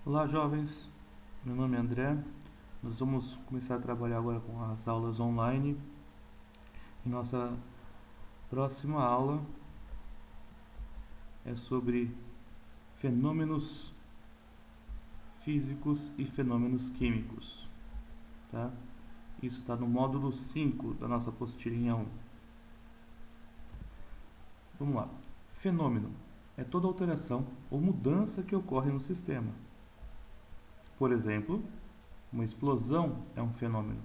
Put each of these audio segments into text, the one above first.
Olá, jovens. Meu nome é André. Nós vamos começar a trabalhar agora com as aulas online. E nossa próxima aula é sobre fenômenos físicos e fenômenos químicos, tá? Isso está no módulo 5 da nossa apostilinha 1. Vamos lá. Fenômeno é toda alteração ou mudança que ocorre no sistema. Por exemplo, uma explosão é um fenômeno.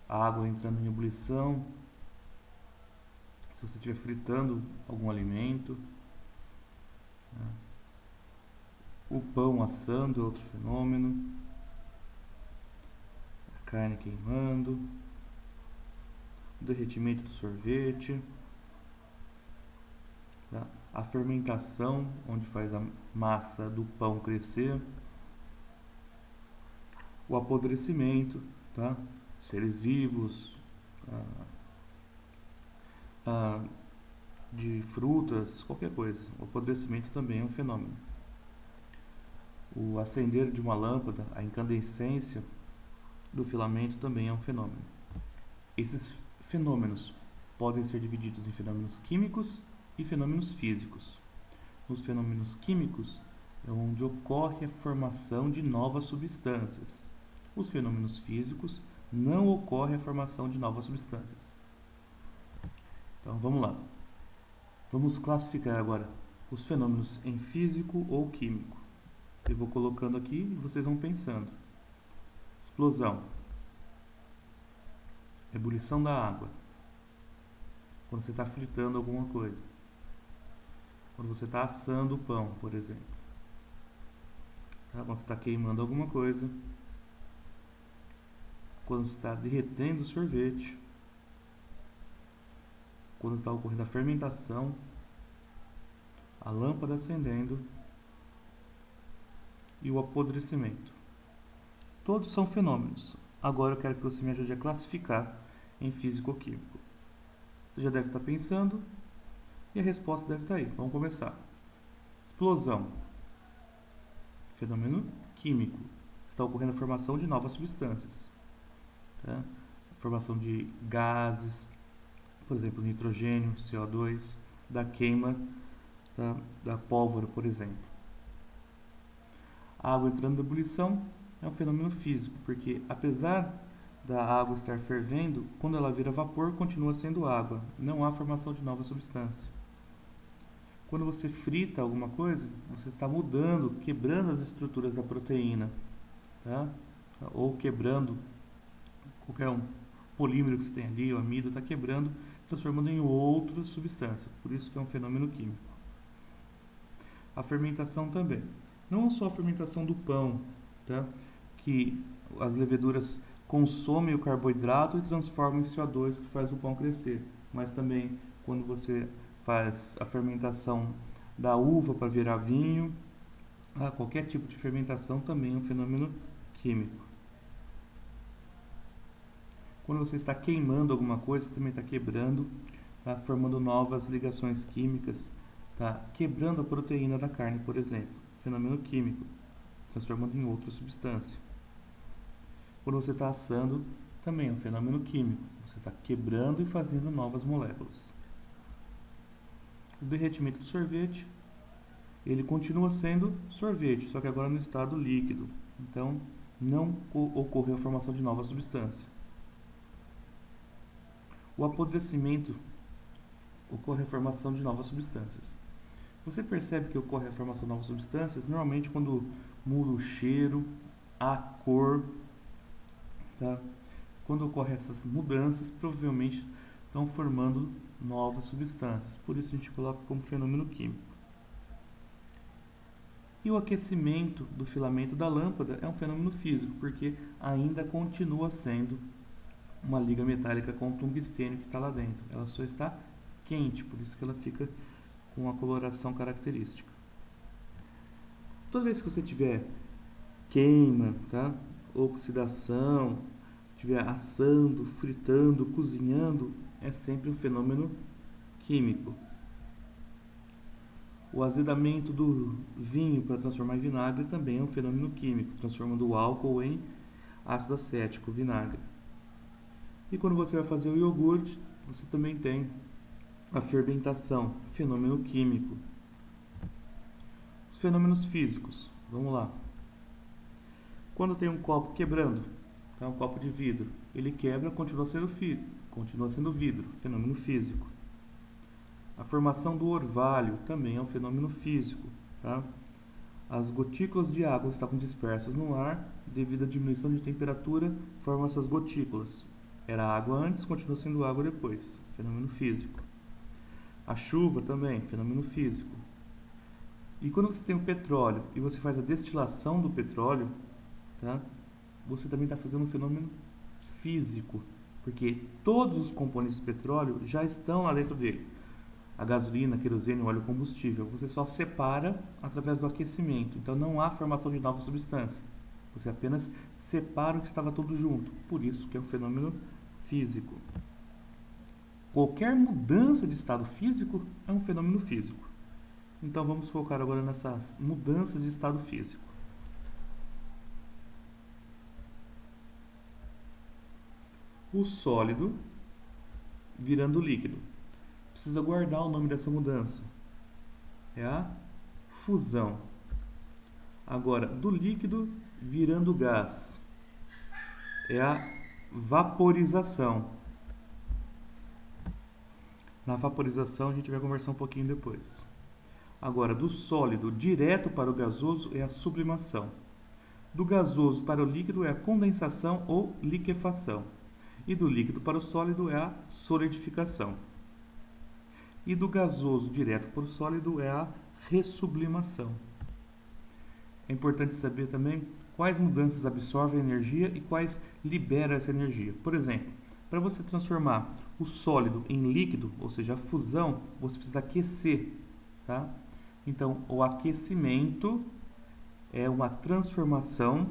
A água entrando em ebulição, se você estiver fritando algum alimento, né? O pão assando é outro fenômeno, a carne queimando, o derretimento do sorvete, tá? A fermentação, onde faz a massa do pão crescer, o apodrecimento, tá? Seres vivos, de frutas, qualquer coisa. O apodrecimento também é um fenômeno. O acender de uma lâmpada, a incandescência do filamento também é um fenômeno. Esses fenômenos podem ser divididos em fenômenos químicos e fenômenos físicos. Nos fenômenos químicos é onde ocorre a formação de novas substâncias. Os fenômenos físicos não ocorre a formação de novas substâncias. Então vamos lá. Vamos classificar agora os fenômenos em físico ou químico. Eu vou colocando aqui e vocês vão pensando. Explosão. Ebulição da água. Quando você está fritando alguma coisa. Quando você está assando o pão, por exemplo. Quando você está queimando alguma coisa. Quando você está derretendo o sorvete. Quando está ocorrendo a fermentação. A lâmpada acendendo. E o apodrecimento. Todos são fenômenos. Agora eu quero que você me ajude a classificar em físico-químico. Você já deve estar pensando e a resposta deve estar aí. Vamos começar. Explosão. Fenômeno químico. Está ocorrendo a formação de novas substâncias. Tá? Formação de gases, por exemplo, nitrogênio, CO2, da queima da pólvora, por exemplo. A água entrando em ebulição é um fenômeno físico, porque apesar da água estar fervendo, quando ela vira vapor, continua sendo água. Não há formação de nova substância. Quando você frita alguma coisa, você está mudando, quebrando as estruturas da proteína, tá? Ou quebrando qualquer polímero que você tem ali, o amido, está quebrando, transformando em outra substância. Por isso que é um fenômeno químico. A fermentação também. Não só a fermentação do pão, tá? Que as leveduras consomem o carboidrato e transformam em CO2 que faz o pão crescer. Mas também quando você faz a fermentação da uva para virar vinho, qualquer tipo de fermentação também é um fenômeno químico. Quando você está queimando alguma coisa, você também está quebrando, tá? Formando novas ligações químicas, tá? Quebrando a proteína da carne, por exemplo. Fenômeno químico, transformando em outra substância. Quando você está assando, também é um fenômeno químico. Você está quebrando e fazendo novas moléculas. O derretimento do sorvete, ele continua sendo sorvete, só que agora no estado líquido. Então, não ocorreu a formação de nova substância. O apodrecimento ocorre a formação de novas substâncias. Você percebe que ocorre a formação de novas substâncias normalmente quando muda o cheiro, a cor, tá? Quando ocorrem essas mudanças, provavelmente estão formando novas substâncias. Por isso a gente coloca como fenômeno químico. E o aquecimento do filamento da lâmpada é um fenômeno físico, porque ainda continua sendo uma liga metálica com o tungstênio que está lá dentro. Ela só está quente, por isso que ela fica com a coloração característica. Toda vez que você tiver queima, tá? Oxidação, estiver assando, fritando, cozinhando, é sempre um fenômeno químico. O azedamento do vinho para transformar em vinagre também é um fenômeno químico, transformando o álcool em ácido acético, vinagre. E quando você vai fazer o iogurte, você também tem a fermentação, fenômeno químico. Os fenômenos físicos, vamos lá. Quando tem um copo quebrando, tá? Um copo de vidro, ele quebra, continua sendo vidro, fenômeno físico. A formação do orvalho também é um fenômeno físico, tá? As gotículas de água estavam dispersas no ar, devido à diminuição de temperatura, formam essas gotículas. Era água antes, continua sendo água depois, fenômeno físico. A chuva também, fenômeno físico. E quando você tem o petróleo e você faz a destilação do petróleo, tá? Você também está fazendo um fenômeno físico, porque todos os componentes do petróleo já estão lá dentro dele. A gasolina, querosene, óleo combustível, você só separa através do aquecimento. Então não há formação de novas substâncias. Você apenas separa o que estava tudo junto. Por isso que é um fenômeno físico. Qualquer mudança de estado físico é um fenômeno físico. Então vamos focar agora nessas mudanças de estado físico. O sólido virando líquido. Precisa guardar o nome dessa mudança. É a fusão. Agora, do líquido virando gás. É a vaporização. Na vaporização a gente vai conversar um pouquinho depois. Agora, do sólido direto para o gasoso é a sublimação. Do gasoso para o líquido é a condensação ou liquefação. E do líquido para o sólido é a solidificação. E do gasoso direto para o sólido é a ressublimação. É importante saber também quais mudanças absorvem energia e quais liberam essa energia. Por exemplo, para você transformar o sólido em líquido, ou seja, a fusão, você precisa aquecer, tá? Então, o aquecimento é uma transformação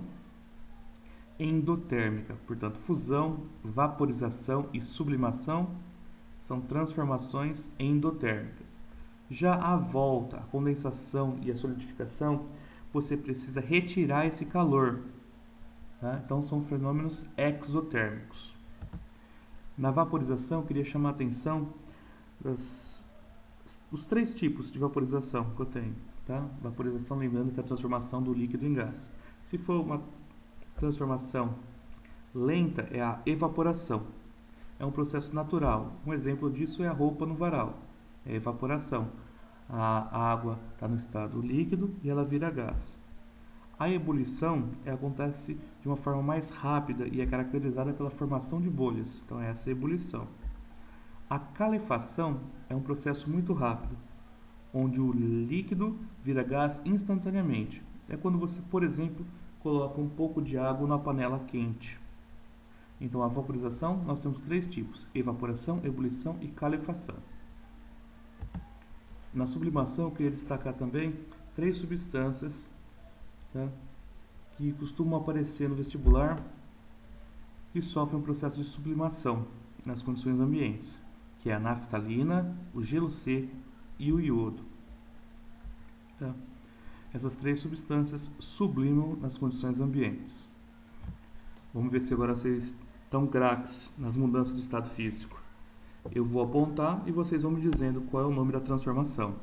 endotérmica. Portanto, fusão, vaporização e sublimação são transformações endotérmicas. Já a volta, a condensação e a solidificação, você precisa retirar esse calor, tá? Então, são fenômenos exotérmicos. Na vaporização, eu queria chamar a atenção dos três tipos de vaporização que eu tenho. Tá? Vaporização, lembrando que é a transformação do líquido em gás. Se for uma transformação lenta, é a evaporação. É um processo natural. Um exemplo disso é a roupa no varal. É a evaporação. A água está no estado líquido e ela vira gás. A ebulição acontece de uma forma mais rápida e é caracterizada pela formação de bolhas. Então, essa é a ebulição. A calefação é um processo muito rápido, onde o líquido vira gás instantaneamente. É quando você, por exemplo, coloca um pouco de água numa panela quente. Então, a vaporização, nós temos três tipos: evaporação, ebulição e calefação. Na sublimação, eu queria destacar também três substâncias, tá, que costumam aparecer no vestibular e sofrem um processo de sublimação nas condições ambientes, que é a naftalina, o gelo seco e o iodo. Tá? Essas três substâncias sublimam nas condições ambientes. Vamos ver se agora vocês estão craques nas mudanças de estado físico. Eu vou apontar e vocês vão me dizendo qual é o nome da transformação.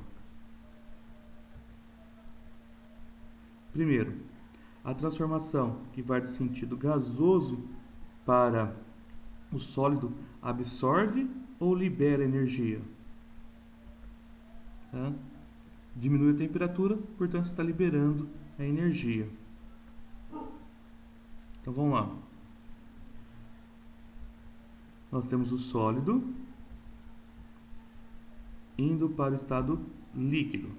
Primeiro, a transformação que vai do sentido gasoso para o sólido absorve ou libera energia? Tá? Diminui a temperatura, portanto está liberando a energia. Então vamos lá. Nós temos o sólido indo para o estado líquido.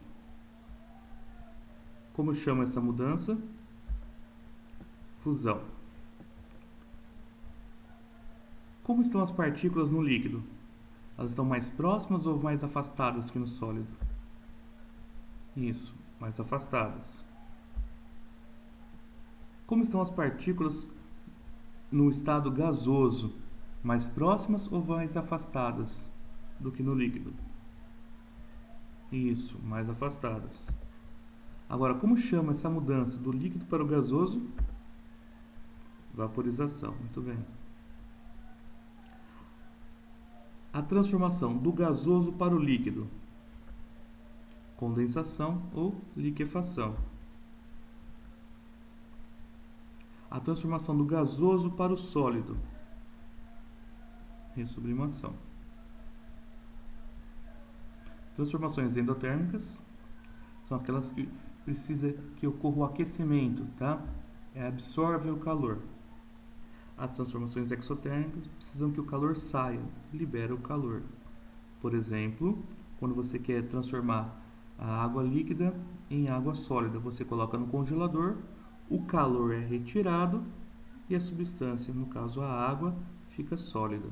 Como chama essa mudança? Fusão. Como estão as partículas no líquido? Elas estão mais próximas ou mais afastadas que no sólido? Isso, mais afastadas. Como estão as partículas no estado gasoso? Mais próximas ou mais afastadas do que no líquido? Isso, mais afastadas. Agora, como chama essa mudança do líquido para o gasoso? Vaporização, muito bem. A transformação do gasoso para o líquido? Condensação ou liquefação. A transformação do gasoso para o sólido? Ressublimação. Transformações endotérmicas são aquelas que precisa que ocorra o aquecimento, tá? Absorve o calor. As transformações exotérmicas precisam que o calor saia, libera o calor. Por exemplo, quando você quer transformar a água líquida em água sólida, você coloca no congelador, o calor é retirado e a substância, no caso a água, fica sólida.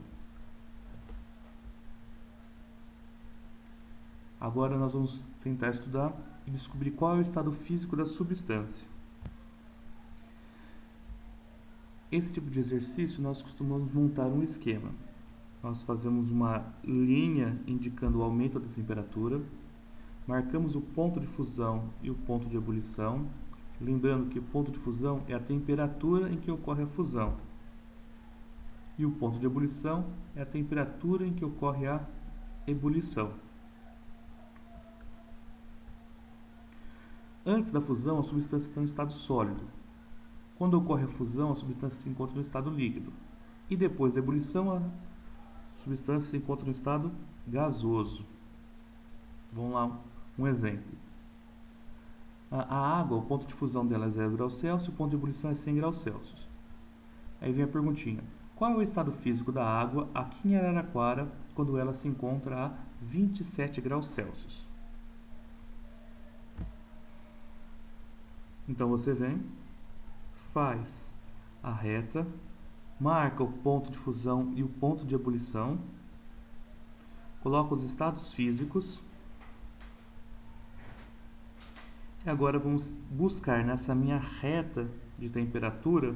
Agora nós vamos tentar estudar e descobrir qual é o estado físico da substância. Esse tipo de exercício nós costumamos montar um esquema. Nós fazemos uma linha indicando o aumento da temperatura, marcamos o ponto de fusão e o ponto de ebulição, lembrando que o ponto de fusão é a temperatura em que ocorre a fusão e o ponto de ebulição é a temperatura em que ocorre a ebulição. Antes da fusão, a substância está em estado sólido. Quando ocorre a fusão, a substância se encontra no estado líquido. E depois da ebulição, a substância se encontra no estado gasoso. Vamos lá, um exemplo. A água, o ponto de fusão dela é 0 graus Celsius, o ponto de ebulição é 100 graus Celsius. Aí vem a perguntinha. Qual é o estado físico da água aqui em Araraquara quando ela se encontra a 27 graus Celsius? Então você vem, faz a reta, marca o ponto de fusão e o ponto de ebulição, coloca os estados físicos e agora vamos buscar nessa minha reta de temperatura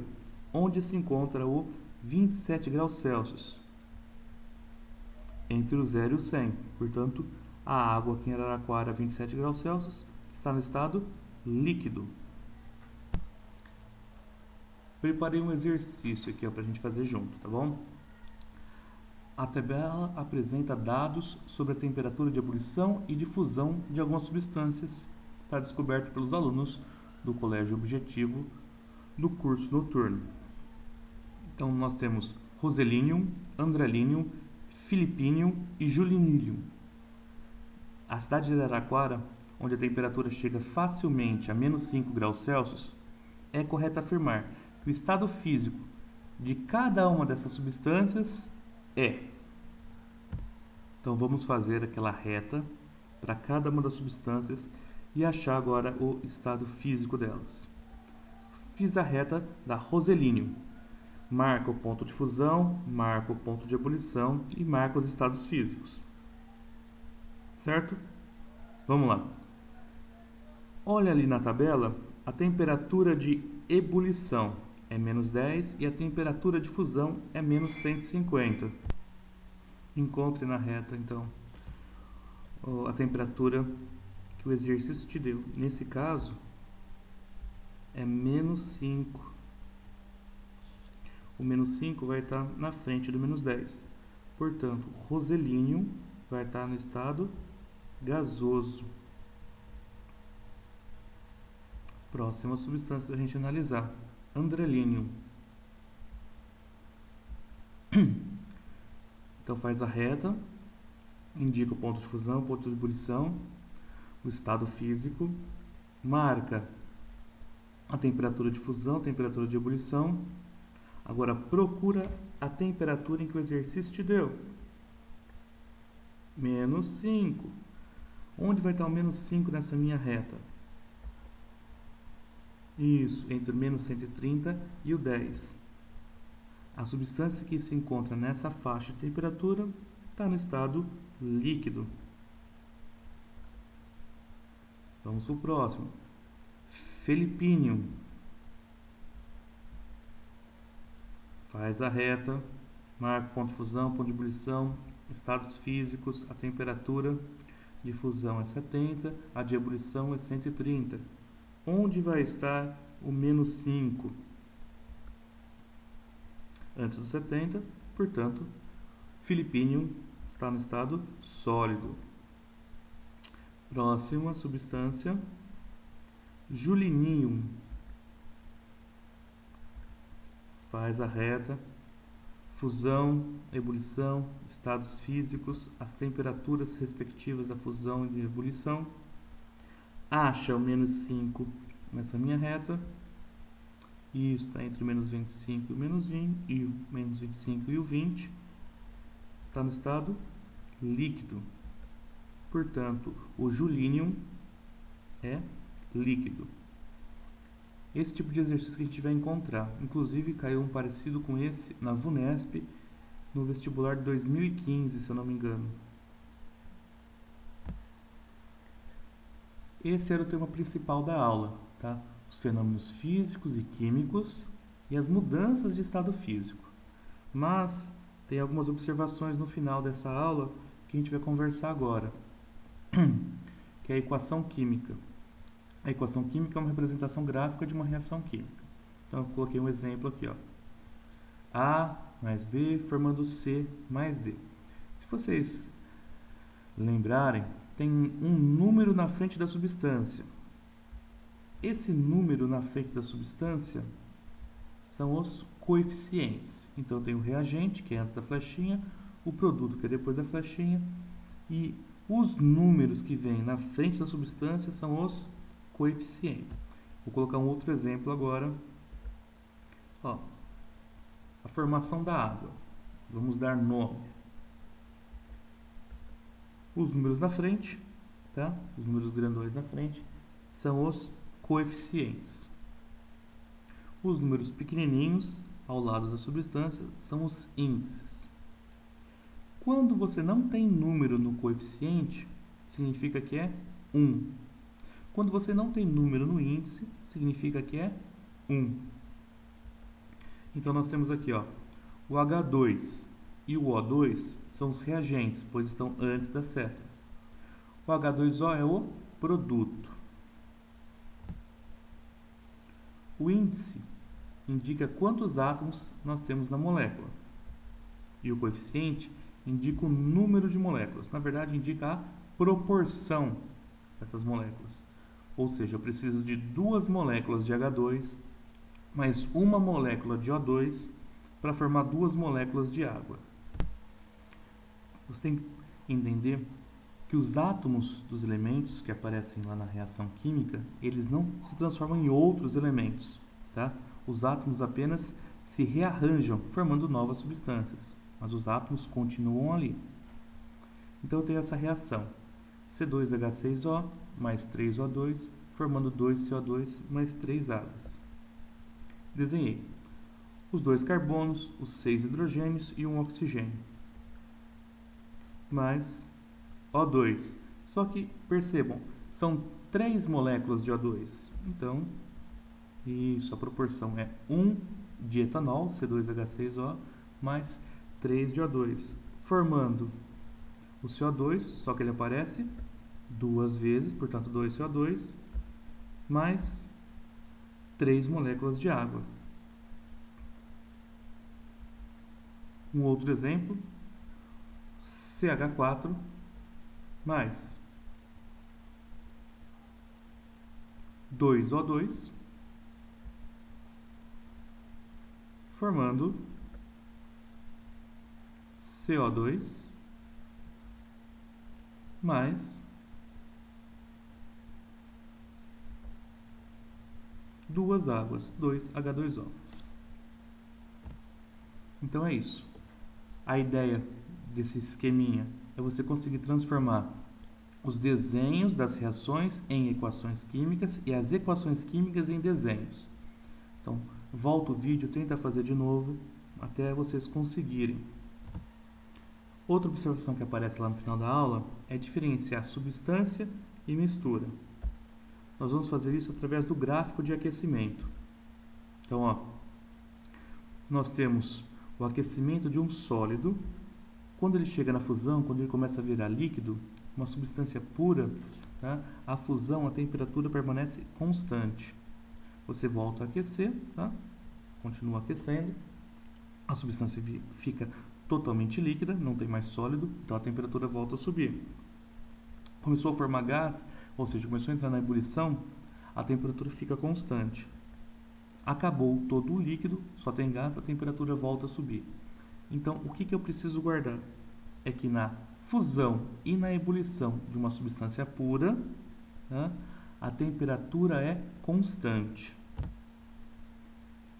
onde se encontra o 27 graus Celsius, entre o 0 e o 100. Portanto, a água aqui em Araraquara a 27 graus Celsius está no estado líquido. Preparei um exercício aqui para a gente fazer junto, tá bom? A tabela apresenta dados sobre a temperatura de ebulição e de fusão de algumas substâncias. Está descoberto pelos alunos do Colégio Objetivo do curso noturno. Então, nós temos roselinium, andralinium, filipinium e julinílium. A cidade de Araraquara, onde a temperatura chega facilmente a menos 5 graus Celsius, é correto afirmar que o estado físico de cada uma dessas substâncias é. Então vamos fazer aquela reta para cada uma das substâncias e achar agora o estado físico delas. Fiz a reta da roselinium. Marca o ponto de fusão, marca o ponto de ebulição e marca os estados físicos. Certo? Vamos lá. Olha ali na tabela a temperatura de ebulição é menos 10 e a temperatura de fusão é menos 150. Encontre na reta, então, a temperatura que o exercício te deu. Nesse caso, é menos 5. O menos 5 vai estar na frente do menos 10. Portanto, o roselinium vai estar no estado gasoso. Próxima substância para a gente analisar. Andralinium. Então faz a reta, indica o ponto de fusão, o ponto de ebulição, o estado físico, marca a temperatura de fusão, a temperatura de ebulição. Agora procura a temperatura em que o exercício te deu. Menos 5. Onde vai estar o menos 5 nessa minha reta? Isso, entre o menos 130 e o 10. A substância que se encontra nessa faixa de temperatura está no estado líquido. Vamos para o próximo. Felipinium. Faz a reta, marca o ponto de fusão, ponto de ebulição, estados físicos, a temperatura. de fusão é 70, a de ebulição é 130. Onde vai estar o menos 5? Antes do 70, portanto, Philippinium está no estado sólido. Próxima substância, Julinium. Faz a reta, fusão, ebulição, estados físicos, as temperaturas respectivas da fusão e da ebulição. Acha o menos 5 nessa minha reta. E isso está entre o menos 25 e o menos 20, e o menos 25 e o 20. Está no estado líquido. Portanto, o julínium é líquido. Esse tipo de exercício que a gente vai encontrar. Inclusive, caiu um parecido com esse na VUNESP, no vestibular de 2015, se eu não me engano. Esse era o tema principal da aula, tá? Os fenômenos físicos e químicos e as mudanças de estado físico. Mas tem algumas observações no final dessa aula que a gente vai conversar agora, que é a equação química. A equação química é uma representação gráfica de uma reação química. Então, eu coloquei um exemplo aqui, ó. A mais B formando C mais D. Se vocês lembrarem, tem um número na frente da substância. Esse número na frente da substância são os coeficientes. Então, eu tenho o reagente, que é antes da flechinha, o produto, que é depois da flechinha, e os números que vêm na frente da substância são os coeficientes. Vou colocar um outro exemplo agora. Ó, a formação da água. Vamos dar nome. Os números na frente, tá? Os números grandões na frente são os coeficientes. Os números pequenininhos ao lado da substância são os índices. Quando você não tem número no coeficiente, significa que é 1. Quando você não tem número no índice, significa que é 1. Então, nós temos aqui, ó, o H2 e o O2 são os reagentes, pois estão antes da seta. O H2O é o produto. O índice indica quantos átomos nós temos na molécula. E o coeficiente indica o número de moléculas. Na verdade, indica a proporção dessas moléculas. Ou seja, eu preciso de 2 moléculas de H2 mais uma molécula de O2 para formar 2 moléculas de água. Você tem que entender que os átomos dos elementos que aparecem lá na reação química, eles não se transformam em outros elementos, tá? Os átomos apenas se rearranjam, formando novas substâncias, mas os átomos continuam ali. Então eu tenho essa reação, C2H6O mais 3O2, formando 2CO2 mais 3 águas. Desenhei os 2 carbonos, os 6 hidrogênios e um oxigênio. Mais O2. Só que, percebam, são 3 moléculas de O2. Então, isso, a proporção é 1 de etanol, C2H6O, mais 3 de O2, formando o CO2, só que ele aparece 2 vezes, portanto 2 CO2, mais 3 moléculas de água. Um outro exemplo, CH4 mais 2O2, formando CO2 mais 2 águas, 2H2O. Então é isso. A ideia desse esqueminha é você conseguir transformar os desenhos das reações em equações químicas e as equações químicas em desenhos. Então, volta o vídeo, tenta fazer de novo até vocês conseguirem. Outra observação que aparece lá no final da aula é diferenciar substância e mistura. Nós vamos fazer isso através do gráfico de aquecimento. Então, ó, nós temos o aquecimento de um sólido. Quando ele chega na fusão, quando ele começa a virar líquido, uma substância pura, tá? A fusão, a temperatura permanece constante. Você volta a aquecer, tá? Continua aquecendo, a substância fica totalmente líquida, não tem mais sólido, então a temperatura volta a subir. Começou a formar gás, ou seja, começou a entrar na ebulição, a temperatura fica constante. Acabou todo o líquido, só tem gás, a temperatura volta a subir. Então, o que eu preciso guardar? É que na fusão e na ebulição de uma substância pura, tá, a temperatura é constante.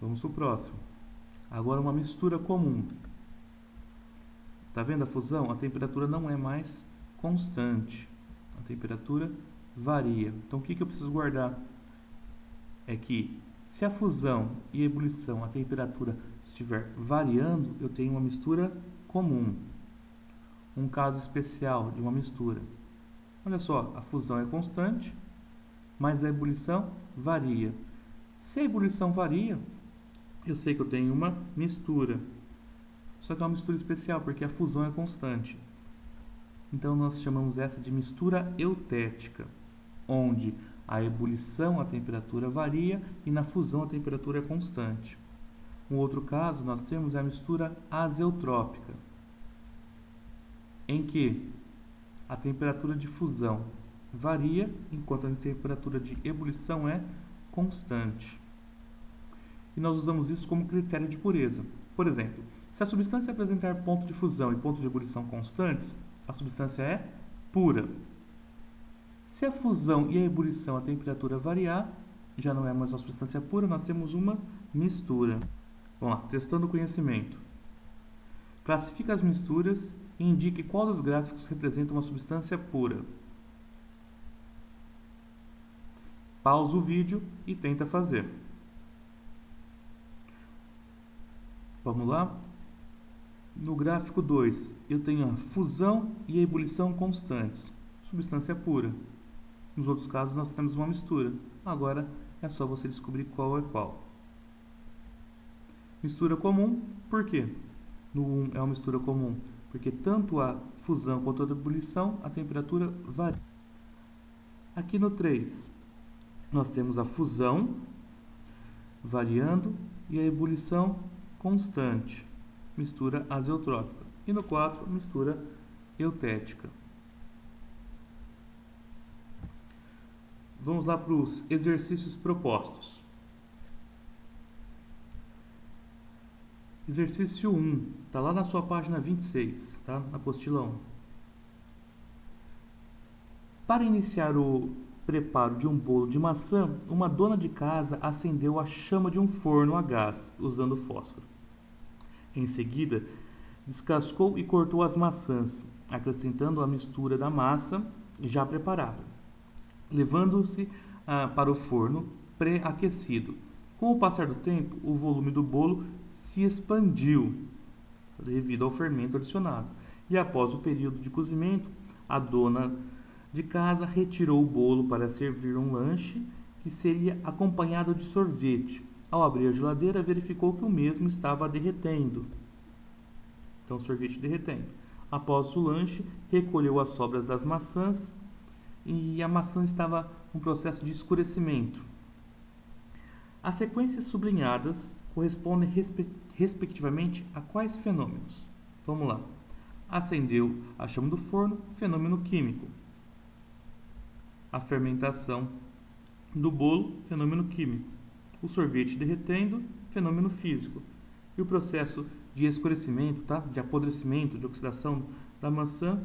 Vamos para o próximo. Agora uma mistura comum. Está vendo a fusão? A temperatura não é mais constante. A temperatura varia. Então, o que eu preciso guardar? É que se a fusão e a ebulição, a temperatura estiver variando, eu tenho uma mistura comum. Um caso especial de uma mistura. Olha só, a fusão é constante, mas a ebulição varia. Se a ebulição varia, eu sei que eu tenho uma mistura. Só que é uma mistura especial, porque a fusão é constante. Então, nós chamamos essa de mistura eutética, onde a ebulição, a temperatura varia e na fusão a temperatura é constante. Um outro caso, nós temos a mistura azeotrópica, em que a temperatura de fusão varia, enquanto a temperatura de ebulição é constante. E nós usamos isso como critério de pureza. Por exemplo, se a substância apresentar ponto de fusão e ponto de ebulição constantes, a substância é pura. Se a fusão e a ebulição, a temperatura variar, já não é mais uma substância pura, nós temos uma mistura. Vamos lá, testando o conhecimento. Classifique as misturas e indique qual dos gráficos representa uma substância pura. Pausa o vídeo e tenta fazer. Vamos lá? No gráfico 2, eu tenho a fusão e a ebulição constantes, substância pura. Nos outros casos, nós temos uma mistura. Agora, é só você descobrir qual é qual. Mistura comum, por quê? No 1 é uma mistura comum, porque tanto a fusão quanto a ebulição, a temperatura varia. Aqui no 3, nós temos a fusão variando e a ebulição constante, mistura azeotrópica. E no 4, mistura eutética. Vamos lá para os exercícios propostos. Exercício 1, está lá na sua página 26, tá? Na apostila 1. Para iniciar o preparo de um bolo de maçã, uma dona de casa acendeu a chama de um forno a gás, usando fósforo. Em seguida, descascou e cortou as maçãs, acrescentando a mistura da massa já preparada, levando-se para o forno pré-aquecido. Com o passar do tempo, o volume do bolo se expandiu devido ao fermento adicionado. E após o período de cozimento, a dona de casa retirou o bolo para servir um lanche que seria acompanhado de sorvete. Ao abrir a geladeira, verificou que o mesmo estava derretendo. Então, sorvete derretendo. Após o lanche, recolheu as sobras das maçãs e a maçã estava em processo de escurecimento. As sequências sublinhadas correspondem respectivamente a quais fenômenos? Vamos lá. Acendeu a chama do forno, fenômeno químico. A fermentação do bolo, fenômeno químico. O sorvete derretendo, fenômeno físico. E o processo de escurecimento, tá? De apodrecimento, de oxidação da maçã,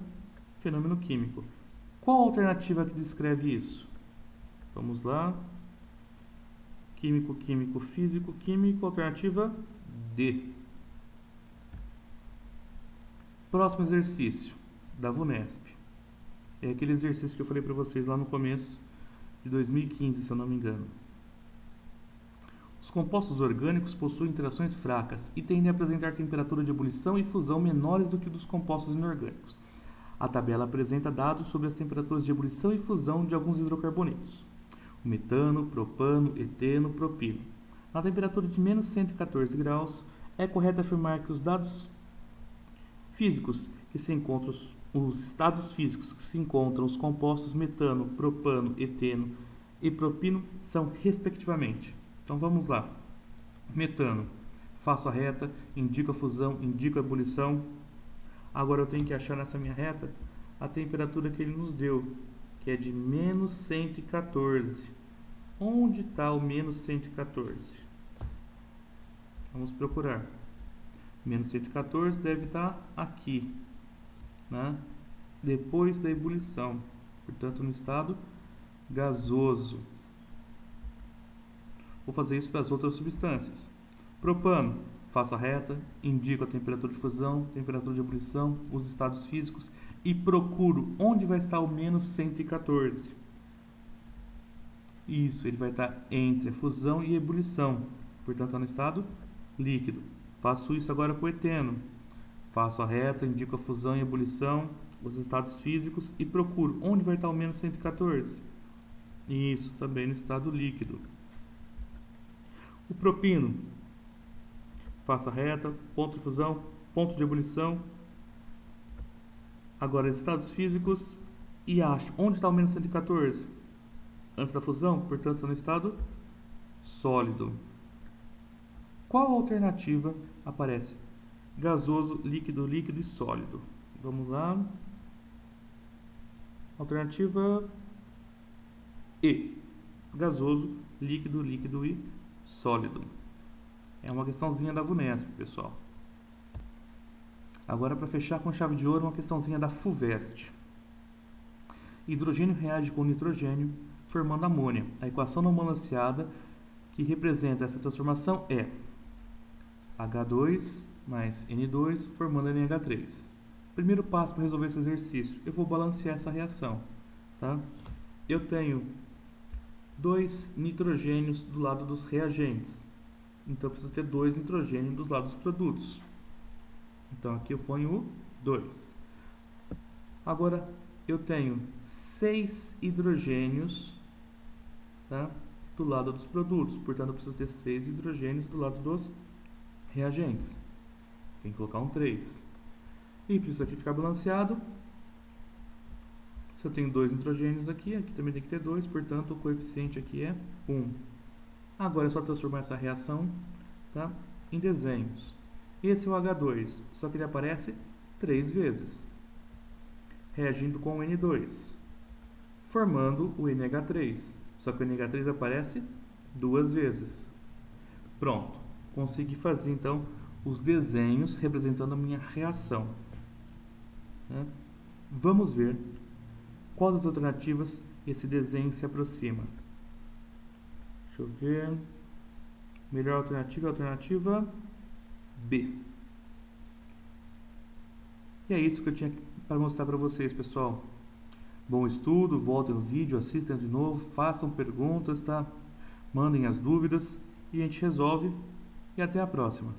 fenômeno químico. Qual a alternativa que descreve isso? Vamos lá. Químico, químico, físico, químico. Alternativa D. Próximo exercício da VUNESP. É aquele exercício que eu falei para vocês lá no começo de 2015, se eu não me engano. Os compostos orgânicos possuem interações fracas e tendem a apresentar temperatura de ebulição e fusão menores do que dos compostos inorgânicos. A tabela apresenta dados sobre as temperaturas de ebulição e fusão de alguns hidrocarbonetos: o metano, propano, eteno, propino. Na temperatura de menos 114 graus, é correto afirmar que os dados físicos que se encontram os estados físicos que se encontram os compostos metano, propano, eteno e propino são respectivamente. Então vamos lá. Metano, faço a reta, indico a fusão, indico a ebulição. Agora eu tenho que achar nessa minha reta a temperatura que ele nos deu, que é de menos 114. Onde está o menos 114? Vamos procurar. Menos 114 deve estar aqui, né? Depois da ebulição, portanto no estado gasoso. Vou fazer isso para as outras substâncias. Propano, faço a reta, indico a temperatura de fusão, temperatura de ebulição, os estados físicos e procuro onde vai estar o menos 114. Isso, ele vai estar entre a fusão e a ebulição, portanto está no estado líquido. Faço isso agora com o eteno. Faço a reta, indico a fusão e a ebulição, os estados físicos e procuro onde vai estar o menos 114. Isso, também no estado líquido. O propino. Faço a reta, ponto de fusão, ponto de ebulição. Agora, estados físicos e acho onde está o menos 114. Antes da fusão, portanto, no estado sólido. Qual alternativa aparece? Gasoso, líquido, líquido e sólido. Vamos lá. Alternativa E. Gasoso, líquido, líquido e sólido. É uma questãozinha da VUNESP, pessoal. Agora, para fechar com chave de ouro, uma questãozinha da FUVEST. Hidrogênio reage com nitrogênio, formando amônia. A equação não balanceada que representa essa transformação é H2 mais N2 formando NH3. Primeiro passo para resolver esse exercício, eu vou balancear essa reação. Tá? Eu tenho 2 nitrogênios do lado dos reagentes. Então, eu preciso ter 2 nitrogênios dos lados dos produtos. Então, aqui eu ponho o 2. Agora, eu tenho 6 hidrogênios, tá, do lado dos produtos. Portanto, eu preciso ter 6 hidrogênios do lado dos reagentes. Tem que colocar um 3. E para isso aqui ficar balanceado, se eu tenho 2 nitrogênios aqui, aqui também tem que ter 2. Portanto, o coeficiente aqui é 1. Agora é só transformar essa reação, tá, em desenhos. Esse é o H2, só que ele aparece 3 vezes, reagindo com o N2, formando o NH3, só que o NH3 aparece 2 vezes. Pronto, consegui fazer então os desenhos representando a minha reação. Né? Vamos ver qual das alternativas esse desenho se aproxima. Deixa eu ver. Melhor alternativa é a alternativa B. E é isso que eu tinha para mostrar para vocês, pessoal. Bom estudo, voltem no vídeo, assistam de novo, façam perguntas, tá? Mandem as dúvidas e a gente resolve. E até a próxima.